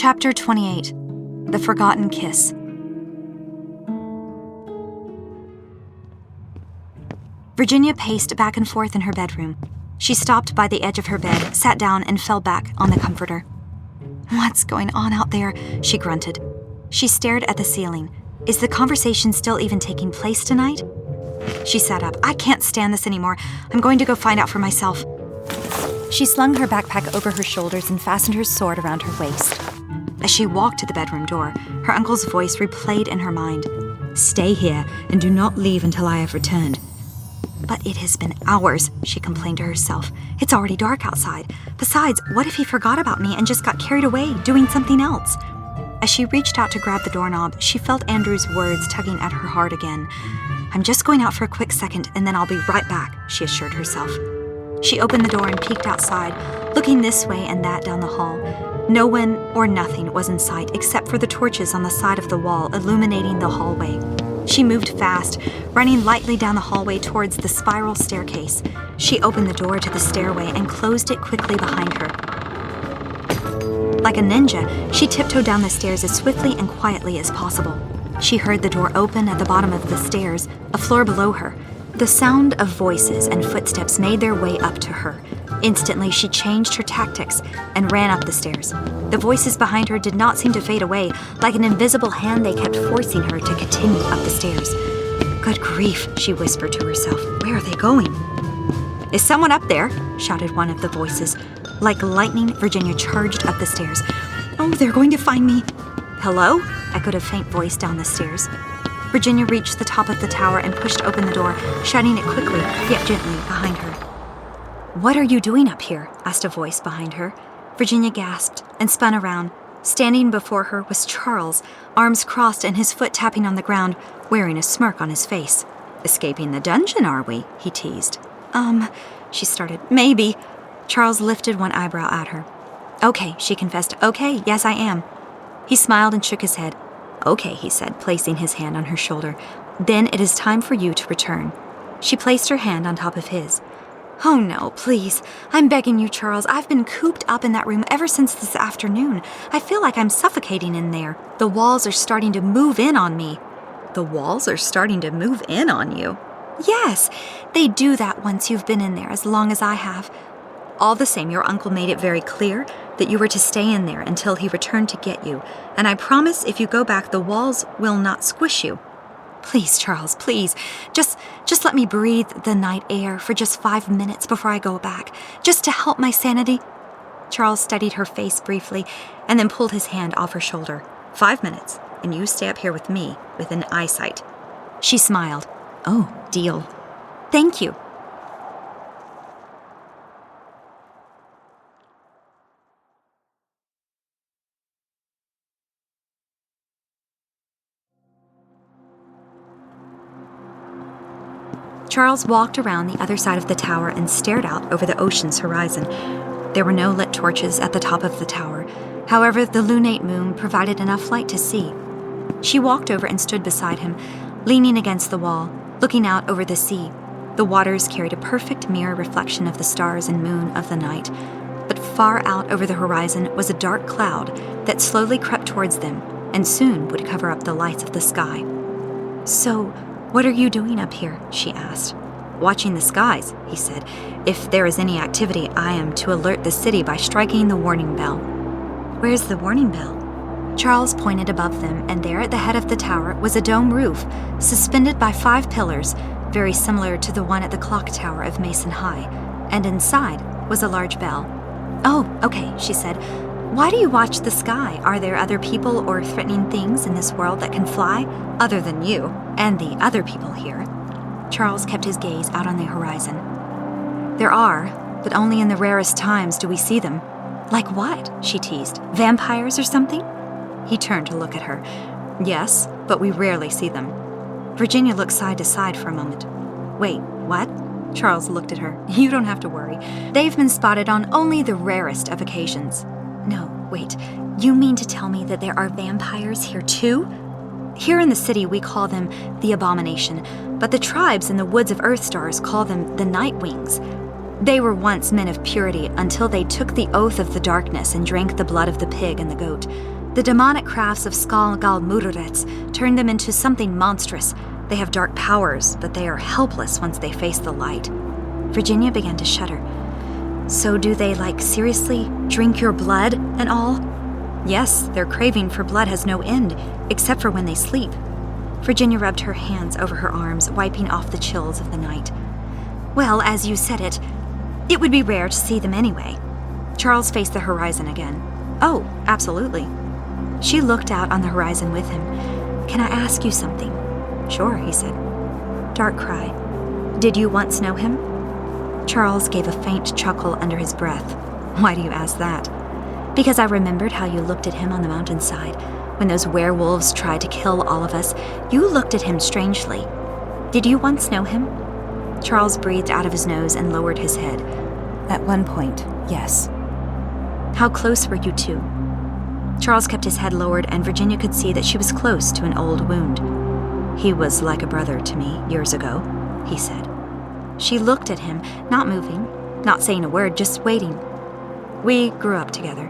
Chapter 28. The Forgotten Kiss. Virginia paced back and forth in her bedroom. She stopped by the edge of her bed, sat down, and fell back on the comforter. "What's going on out there?" she grunted. She stared at the ceiling. Is the conversation still even taking place tonight? She sat up. "I can't stand this anymore. I'm going to go find out for myself." She slung her backpack over her shoulders and fastened her sword around her waist. As she walked to the bedroom door, her uncle's voice replayed in her mind. "Stay here and do not leave until I have returned." "But it has been hours," she complained to herself. "It's already dark outside. Besides, what if he forgot about me and just got carried away, doing something else?" As she reached out to grab the doorknob, she felt Andrew's words tugging at her heart again. "I'm just going out for a quick second, and then I'll be right back," she assured herself. She opened the door and peeked outside, looking this way and that down the hall. No one or nothing was in sight except for the torches on the side of the wall illuminating the hallway. She moved fast, running lightly down the hallway towards the spiral staircase. She opened the door to the stairway and closed it quickly behind her. Like a ninja, she tiptoed down the stairs as swiftly and quietly as possible. She heard the door open at the bottom of the stairs, a floor below her. The sound of voices and footsteps made their way up to her. Instantly, she changed her tactics and ran up the stairs. The voices behind her did not seem to fade away. Like an invisible hand, they kept forcing her to continue up the stairs. "Good grief," she whispered to herself. "Where are they going?" "Is someone up there?" shouted one of the voices. Like lightning, Virginia charged up the stairs. "Oh, they're going to find me." "Hello?" echoed a faint voice down the stairs. Virginia reached the top of the tower and pushed open the door, shutting it quickly, yet gently, behind her. "What are you doing up here?" asked a voice behind her. Virginia gasped and spun around. Standing before her was Charles, arms crossed and his foot tapping on the ground, wearing a smirk on his face. "Escaping the dungeon, are we?" he teased. She started. "Maybe." Charles lifted one eyebrow at her. "Okay," she confessed. "Okay, yes, I am." He smiled and shook his head. "Okay," he said, placing his hand on her shoulder. "Then it is time for you to return." She placed her hand on top of his. "Oh no, please. I'm begging you, Charles. I've been cooped up in that room ever since this afternoon. I feel like I'm suffocating in there. The walls are starting to move in on me." "The walls are starting to move in on you?" "Yes, they do that once you've been in there as long as I have." "All the same, your uncle made it very clear that you were to stay in there until he returned to get you. And I promise if you go back, the walls will not squish you." "Please, Charles, please. Just let me breathe the night air for just 5 minutes before I go back, just to help my sanity." Charles studied her face briefly and then pulled his hand off her shoulder. 5 minutes, and you stay up here with me, within eyesight." She smiled. "Oh, deal." "Thank you." Charles walked around the other side of the tower and stared out over the ocean's horizon. There were no lit torches at the top of the tower. However, the lunate moon provided enough light to see. She walked over and stood beside him, leaning against the wall, looking out over the sea. The waters carried a perfect mirror reflection of the stars and moon of the night. But far out over the horizon was a dark cloud that slowly crept towards them and soon would cover up the lights of the sky. "So, what are you doing up here?" she asked. "Watching the skies," he said. "If there is any activity, I am to alert the city by striking the warning bell." "Where's the warning bell?" Charles pointed above them, and there at the head of the tower was a dome roof, suspended by 5 pillars, very similar to the one at the clock tower of Mason High, and inside was a large bell. "Oh, okay," she said. "Why do you watch the sky? Are there other people or threatening things in this world that can fly, other than you and the other people here?" Charles kept his gaze out on the horizon. "There are, but only in the rarest times do we see them." "Like what?" she teased. "Vampires or something?" He turned to look at her. "Yes, but we rarely see them." Virginia looked side to side for a moment. "Wait, what?" Charles looked at her. "You don't have to worry. They've been spotted on only the rarest of occasions." "No, wait. You mean to tell me that there are vampires here too?" "Here in the city we call them the Abomination, but the tribes in the woods of Earthstars call them the Nightwings. They were once men of purity until they took the oath of the darkness and drank the blood of the pig and the goat. The demonic crafts of City of Gaal turn them into something monstrous. They have dark powers, but they are helpless once they face the light. Virginia began to shudder. So do they, seriously drink your blood and all? Yes, their craving for blood has no end, except for when they sleep. Virginia rubbed her hands over her arms, wiping off the chills of the night. Well, as you said it would be rare to see them anyway. Charles faced the horizon again. Oh, absolutely. She looked out on the horizon with him. Can I ask you something? Sure, he said. Dark cry. Did you once know him? Charles gave a faint chuckle under his breath. Why do you ask that? Because I remembered how you looked at him on the mountainside. When those werewolves tried to kill all of us, you looked at him strangely. Did you once know him? Charles breathed out of his nose and lowered his head. At one point, yes. How close were you two? Charles kept his head lowered, and Virginia could see that she was close to an old wound. He was like a brother to me years ago, he said. She looked at him, not moving, not saying a word, just waiting. We grew up together.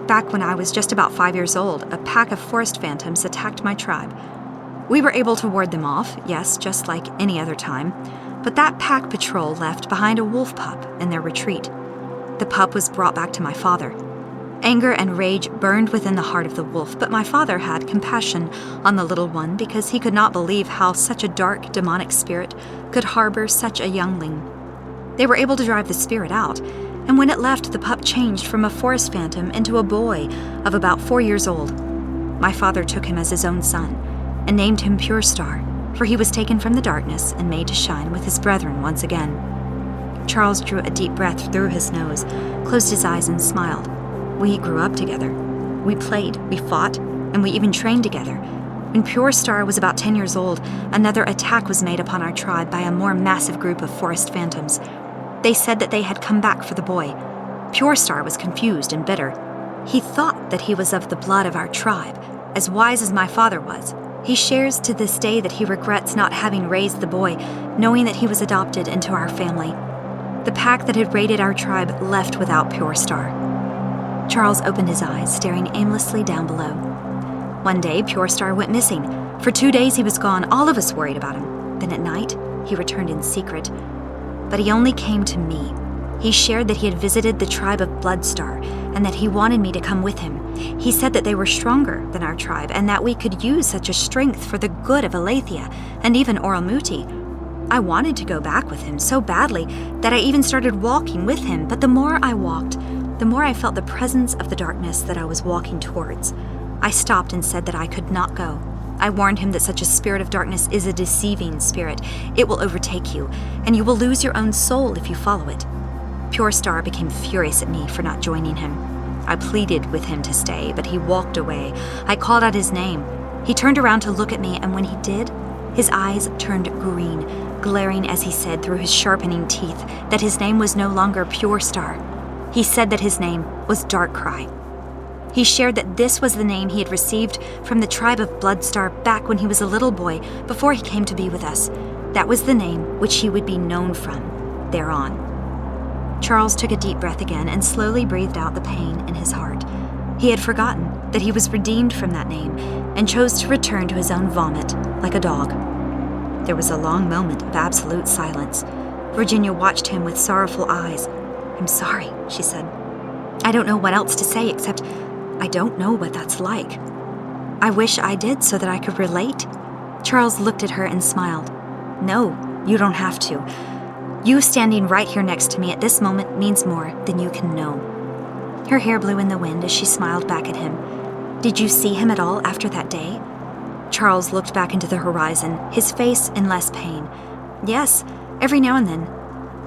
Back when I was just about 5 years old, a pack of forest phantoms attacked my tribe. We were able to ward them off, yes, just like any other time, but that pack patrol left behind a wolf pup in their retreat. The pup was brought back to my father. Anger and rage burned within the heart of the wolf, but my father had compassion on the little one because he could not believe how such a dark, demonic spirit could harbor such a youngling. They were able to drive the spirit out, and when it left, the pup changed from a forest phantom into a boy of about 4 years old. My father took him as his own son and named him Pure Star, for he was taken from the darkness and made to shine with his brethren once again. Charles drew a deep breath through his nose, closed his eyes, and smiled. We grew up together. We played, we fought, and we even trained together. When Pure Star was about 10 years old, another attack was made upon our tribe by a more massive group of forest phantoms. They said that they had come back for the boy. Pure Star was confused and bitter. He thought that he was of the blood of our tribe, as wise as my father was. He shares to this day that he regrets not having raised the boy, knowing that he was adopted into our family. The pack that had raided our tribe left without Pure Star. Charles opened his eyes, staring aimlessly down below. One day, Pure Star went missing. For 2 days he was gone, all of us worried about him. Then at night, he returned in secret. But he only came to me. He shared that he had visited the tribe of Bloodstar, and that he wanted me to come with him. He said that they were stronger than our tribe, and that we could use such a strength for the good of Aletheia, and even Oralmuti. I wanted to go back with him so badly that I even started walking with him, but the more I walked, the more I felt the presence of the darkness that I was walking towards. I stopped and said that I could not go. I warned him that such a spirit of darkness is a deceiving spirit. It will overtake you, and you will lose your own soul if you follow it. Pure Star became furious at me for not joining him. I pleaded with him to stay, but he walked away. I called out his name. He turned around to look at me, and when he did, his eyes turned green, glaring as he said through his sharpening teeth that his name was no longer Pure Star. He said that his name was Dark Cry. He shared that this was the name he had received from the tribe of Bloodstar back when he was a little boy before he came to be with us. That was the name which he would be known from thereon. Charles took a deep breath again and slowly breathed out the pain in his heart. He had forgotten that he was redeemed from that name and chose to return to his own vomit like a dog. There was a long moment of absolute silence. Virginia watched him with sorrowful eyes. "I'm sorry," she said. "I don't know what else to say except I don't know what that's like. I wish I did so that I could relate." Charles looked at her and smiled. "No, you don't have to. You standing right here next to me at this moment means more than you can know." Her hair blew in the wind as she smiled back at him. "Did you see him at all after that day?" Charles looked back into the horizon, his face in less pain. "Yes, every now and then.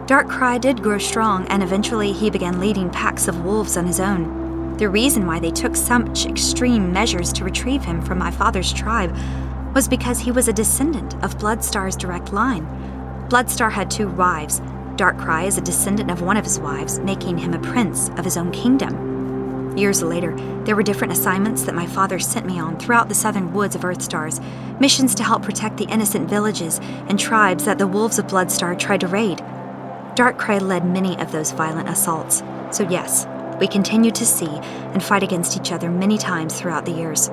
Dark Cry did grow strong, and eventually he began leading packs of wolves on his own. The reason why they took such extreme measures to retrieve him from my father's tribe was because he was a descendant of Bloodstar's direct line. Bloodstar had 2 wives. Dark Cry is a descendant of one of his wives, making him a prince of his own kingdom. Years later, there were different assignments that my father sent me on throughout the southern woods of Earthstars, missions to help protect the innocent villages and tribes that the wolves of Bloodstar tried to raid. Dark Cry led many of those violent assaults, so yes, We continued to see and fight against each other many times throughout the years.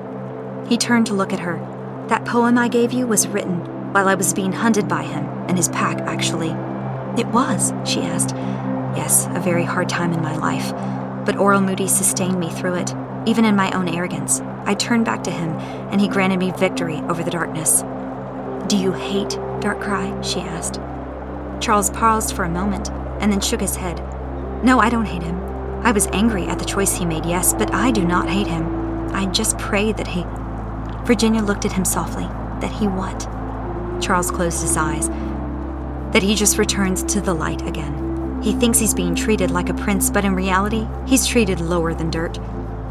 He turned to look at her. That poem I gave you was written while I was being hunted by him and his pack, actually. It was, she asked. Yes, a very hard time in my life, but Oral Moody sustained me through it, even in my own arrogance. I turned back to him, and he granted me victory over the darkness. Do you hate Darkrai? She asked. Charles paused for a moment, and then shook his head. No, I don't hate him. I was angry at the choice he made, yes, but I do not hate him. I just pray that he... Virginia looked at him softly. That he what? Charles closed his eyes. That he just returns to the light again. He thinks he's being treated like a prince, but in reality, he's treated lower than dirt.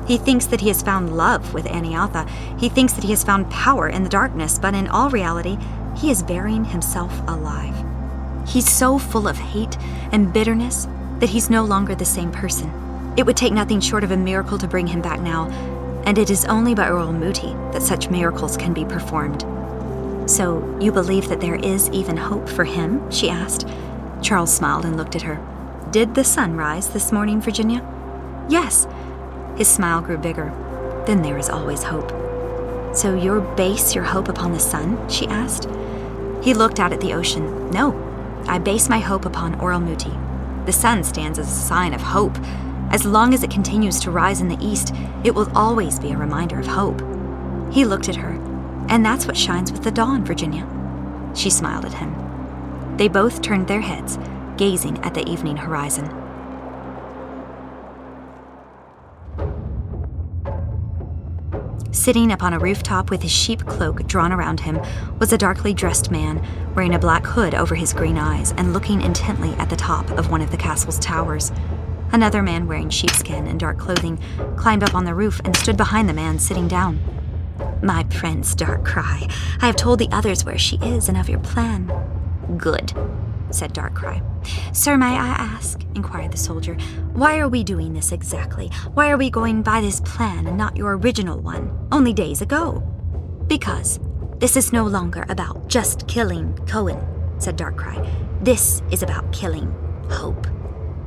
He thinks that he has found love with Aniatha. He thinks that he has found power in the darkness, but in all reality, he is burying himself alive. He's so full of hate and bitterness that he's no longer the same person. It would take nothing short of a miracle to bring him back now, and it is only by Oral Moody that such miracles can be performed. So, you believe that there is even hope for him? She asked. Charles smiled and looked at her. Did the sun rise this morning, Virginia? Yes. His smile grew bigger. Then there is always hope. So you base your hope upon the sun? She asked. He looked out at the ocean. No, I base my hope upon Oral Moody. The sun stands as a sign of hope. As long as it continues to rise in the east, it will always be a reminder of hope. He looked at her. And that's what shines with the dawn, Virginia. She smiled at him. They both turned their heads, gazing at the evening horizon. Sitting upon a rooftop with his sheep cloak drawn around him was a darkly dressed man, wearing a black hood over his green eyes and looking intently at the top of one of the castle's towers. Another man wearing sheepskin and dark clothing climbed up on the roof and stood behind the man sitting down. My Prince Darkrai, I have told the others where she is and of your plan. Good, said Darkrai. Sir, may I ask, inquired the soldier, why are we doing this exactly? Why are we going by this plan and not your original one, only days ago? Because this is no longer about just killing Cohen, said Darkrai. This is about killing hope.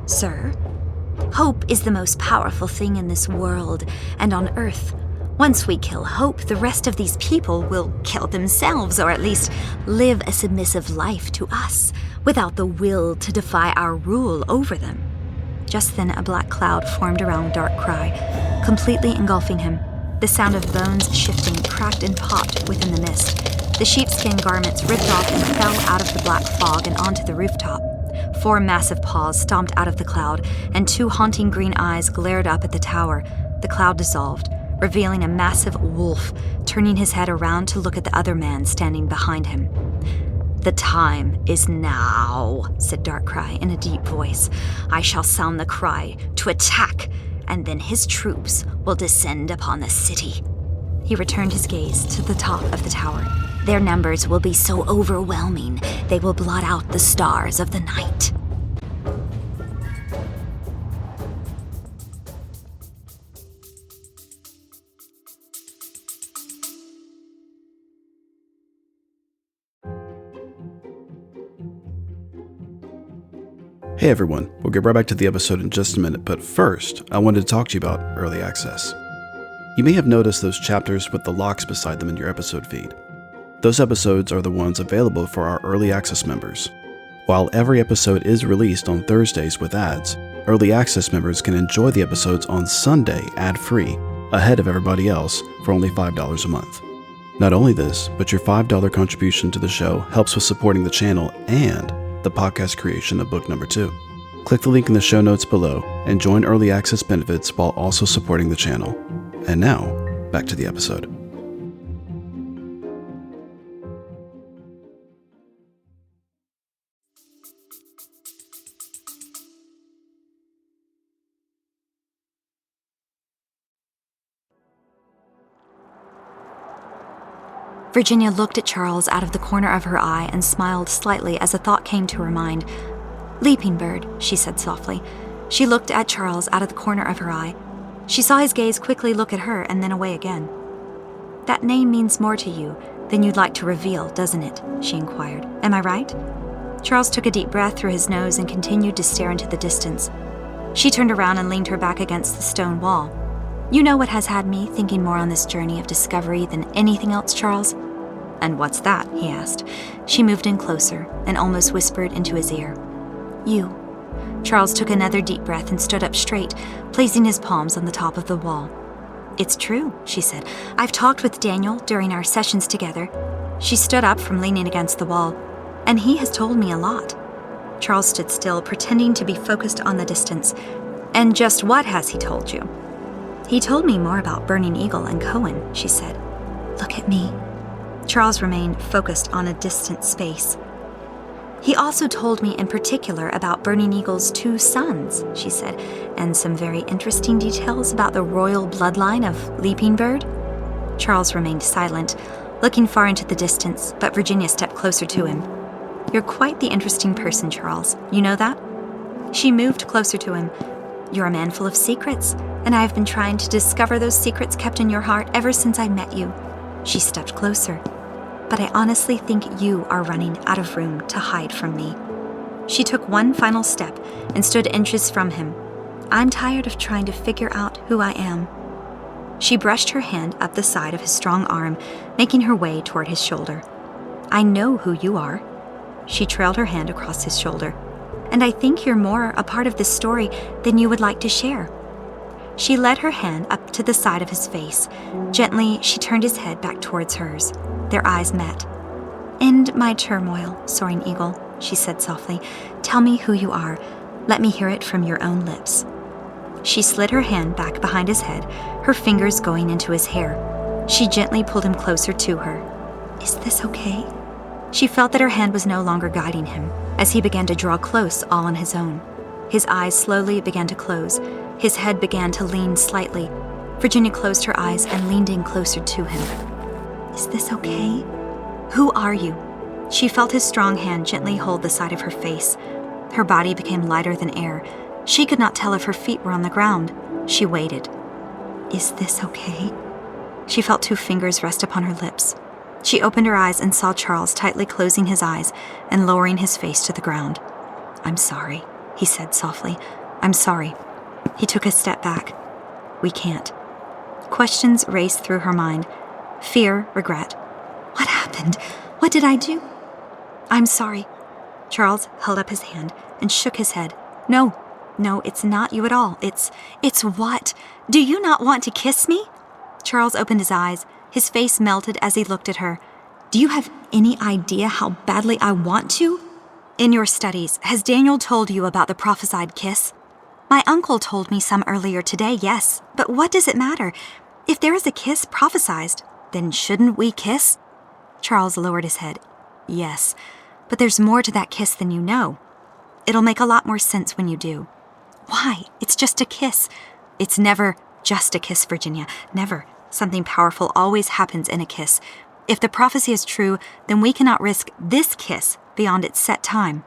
Sir, hope is the most powerful thing in this world and on Earth. Once we kill hope, the rest of these people will kill themselves, or at least live a submissive life to us, without the will to defy our rule over them. Just then a black cloud formed around Darkrai, completely engulfing him. The sound of bones shifting cracked and popped within the mist. The sheepskin garments ripped off and fell out of the black fog and onto the rooftop. 4 massive paws stomped out of the cloud, and 2 haunting green eyes glared up at the tower. The cloud dissolved, revealing a massive wolf, turning his head around to look at the other man standing behind him. The time is now, said Darkrai in a deep voice. I shall sound the cry to attack, and then his troops will descend upon the city. He returned his gaze to the top of the tower. Their numbers will be so overwhelming, they will blot out the stars of the night. Hey everyone, we'll get right back to the episode in just a minute, but first, I wanted to talk to you about early access. You may have noticed those chapters with the locks beside them in your episode feed. Those episodes are the ones available for our early access members. While every episode is released on Thursdays with ads, early access members can enjoy the episodes on Sunday ad-free, ahead of everybody else, for only $5 a month. Not only this, but your $5 contribution to the show helps with supporting the channel and the podcast creation of book number 2. Click the link in the show notes below and join early access benefits while also supporting the channel. And now, back to the episode. Virginia looked at Charles out of the corner of her eye and smiled slightly as a thought came to her mind. Leaping Bird, she said softly. She looked at Charles out of the corner of her eye. She saw his gaze quickly look at her and then away again. That name means more to you than you'd like to reveal, doesn't it? She inquired. Am I right? Charles took a deep breath through his nose and continued to stare into the distance. She turned around and leaned her back against the stone wall. You know what has had me thinking more on this journey of discovery than anything else, Charles? And what's that? He asked. She moved in closer and almost whispered into his ear. You. Charles took another deep breath and stood up straight, placing his palms on the top of the wall. It's true, she said. I've talked with Daniel during our sessions together. She stood up from leaning against the wall, and he has told me a lot. Charles stood still, pretending to be focused on the distance. And just what has he told you? He told me more about Burning Eagle and Cohen, she said. Look at me. Charles remained focused on a distant space. He also told me in particular about Burning Eagle's 2 sons, she said, and some very interesting details about the royal bloodline of Leaping Bird. Charles remained silent, looking far into the distance, but Virginia stepped closer to him. You're quite the interesting person, Charles. You know that? She moved closer to him. You're a man full of secrets, and I have been trying to discover those secrets kept in your heart ever since I met you. She stepped closer. But I honestly think you are running out of room to hide from me. She took one final step and stood inches from him. I'm tired of trying to figure out who I am. She brushed her hand up the side of his strong arm, making her way toward his shoulder. I know who you are. She trailed her hand across his shoulder. And I think you're more a part of this story than you would like to share. She led her hand up to the side of his face. Gently, she turned his head back towards hers. Their eyes met. End my turmoil, Soaring Eagle, she said softly. Tell me who you are. Let me hear it from your own lips. She slid her hand back behind his head, her fingers going into his hair. She gently pulled him closer to her. Is this okay? She felt that her hand was no longer guiding him, as he began to draw close all on his own. His eyes slowly began to close. His head began to lean slightly. Virginia closed her eyes and leaned in closer to him. Is this okay? Who are you? She felt his strong hand gently hold the side of her face. Her body became lighter than air. She could not tell if her feet were on the ground. She waited. Is this okay? She felt 2 fingers rest upon her lips. She opened her eyes and saw Charles tightly closing his eyes and lowering his face to the ground. I'm sorry, he said softly. I'm sorry. He took a step back. We can't. Questions raced through her mind. Fear, regret. What happened? What did I do? I'm sorry. Charles held up his hand and shook his head. No, it's not you at all. It's what? Do you not want to kiss me? Charles opened his eyes. His face melted as he looked at her. Do you have any idea how badly I want to? In your studies, has Daniel told you about the prophesied kiss? My uncle told me some earlier today, yes. But what does it matter? If there is a kiss prophesied, then shouldn't we kiss? Charles lowered his head. Yes, but there's more to that kiss than you know. It'll make a lot more sense when you do. Why? It's just a kiss. It's never just a kiss, Virginia. Never. Something powerful always happens in a kiss. If the prophecy is true, then we cannot risk this kiss beyond its set time.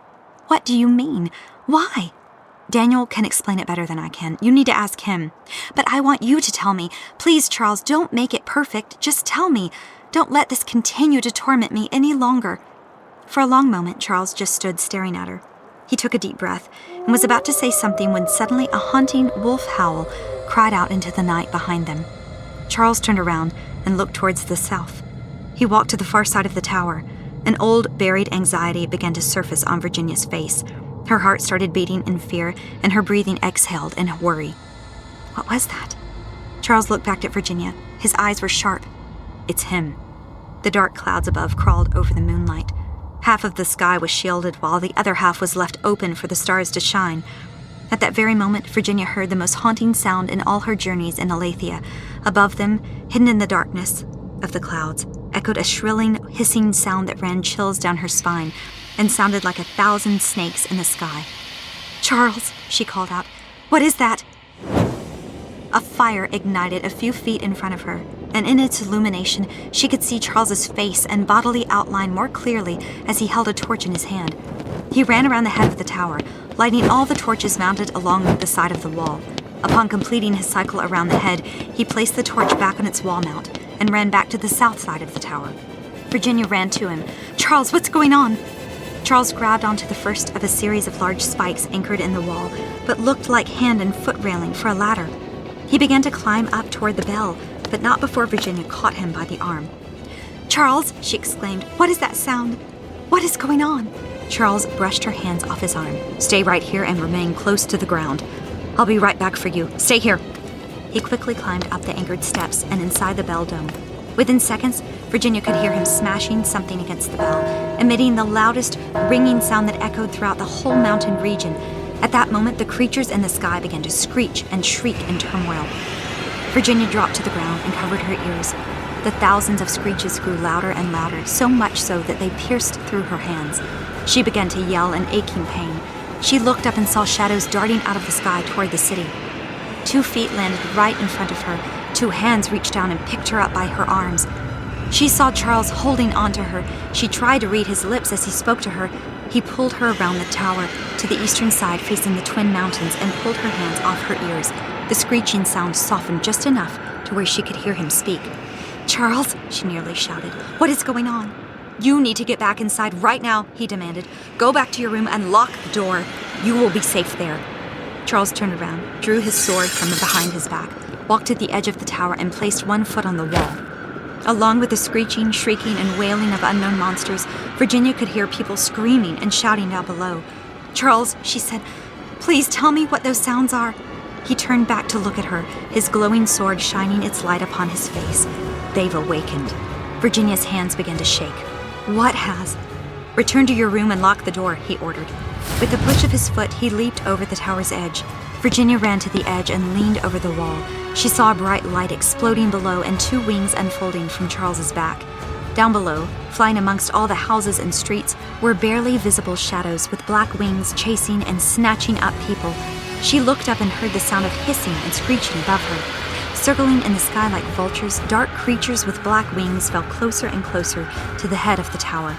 What do you mean? Why? Daniel can explain it better than I can. You need to ask him. But I want you to tell me. Please, Charles, don't make it perfect. Just tell me. Don't let this continue to torment me any longer. For a long moment, Charles just stood staring at her. He took a deep breath and was about to say something when suddenly a haunting wolf howl cried out into the night behind them. Charles turned around and looked towards the south. He walked to the far side of the tower. An old, buried anxiety began to surface on Virginia's face. Her heart started beating in fear, and her breathing exhaled in worry. What was that? Charles looked back at Virginia. His eyes were sharp. It's him. The dark clouds above crawled over the moonlight. Half of the sky was shielded while the other half was left open for the stars to shine. At that very moment, Virginia heard the most haunting sound in all her journeys in Aletheia. Above them, hidden in the darkness of the clouds, echoed a shrilling, hissing sound that ran chills down her spine and sounded like 1,000 snakes in the sky. Charles, she called out. What is that? A fire ignited a few feet in front of her, and in its illumination, she could see Charles's face and bodily outline more clearly as he held a torch in his hand. He ran around the head of the tower, lighting all the torches mounted along the side of the wall. Upon completing his cycle around the head, he placed the torch back on its wall mount and ran back to the south side of the tower. Virginia ran to him. Charles, what's going on? Charles grabbed onto the first of a series of large spikes anchored in the wall, but looked like hand and foot railing for a ladder. He began to climb up toward the bell, but not before Virginia caught him by the arm. "Charles," she exclaimed, "what is that sound? What is going on?" Charles brushed her hands off his arm. "Stay right here and remain close to the ground. I'll be right back for you. Stay here." He quickly climbed up the anchored steps and inside the bell dome. Within seconds, Virginia could hear him smashing something against the bell, emitting the loudest, ringing sound that echoed throughout the whole mountain region. At that moment, the creatures in the sky began to screech and shriek in turmoil. Virginia dropped to the ground and covered her ears. The thousands of screeches grew louder and louder, so much so that they pierced through her hands. She began to yell in aching pain. She looked up and saw shadows darting out of the sky toward the city. 2 feet landed right in front of her. 2 hands reached down and picked her up by her arms. She saw Charles holding onto her. She tried to read his lips as he spoke to her. He pulled her around the tower to the eastern side facing the Twin Mountains and pulled her hands off her ears. The screeching sound softened just enough to where she could hear him speak. "Charles," she nearly shouted, "what is going on?" "You need to get back inside right now," he demanded. "Go back to your room and lock the door. You will be safe there." Charles turned around, drew his sword from behind his back, walked to the edge of the tower, and placed 1 foot on the wall. Along with the screeching, shrieking, and wailing of unknown monsters, Virginia could hear people screaming and shouting down below. "Charles," she said, "please tell me what those sounds are." He turned back to look at her, his glowing sword shining its light upon his face. "They've awakened." Virginia's hands began to shake. "What has?" "Return to your room and lock the door," he ordered. With a push of his foot, he leaped over the tower's edge. Virginia ran to the edge and leaned over the wall. She saw a bright light exploding below and 2 wings unfolding from Charles's back. Down below, flying amongst all the houses and streets, were barely visible shadows with black wings chasing and snatching up people. She looked up and heard the sound of hissing and screeching above her. Circling in the sky like vultures, dark creatures with black wings fell closer and closer to the head of the tower.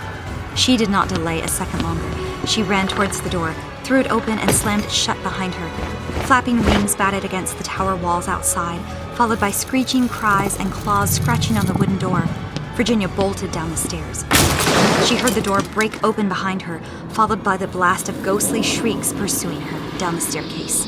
She did not delay a second longer. She ran towards the door, threw it open, and slammed it shut behind her. Flapping wings batted against the tower walls outside, followed by screeching cries and claws scratching on the wooden door. Virginia bolted down the stairs. She heard the door break open behind her, followed by the blast of ghostly shrieks pursuing her down the staircase.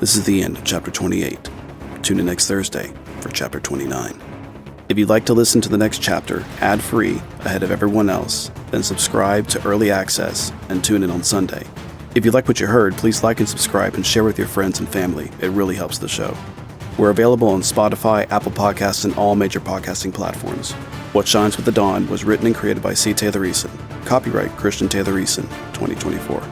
This is the end of Chapter 28. Tune in next Thursday for Chapter 29. If you'd like to listen to the next chapter ad-free ahead of everyone else, then subscribe to Early Access and tune in on Sunday. If you like what you heard, please like and subscribe and share with your friends and family. It really helps the show. We're available on Spotify, Apple Podcasts, and all major podcasting platforms. What Shines with the Dawn was written and created by C. Taylor Eason. Copyright Christian Taylor Eason, 2024.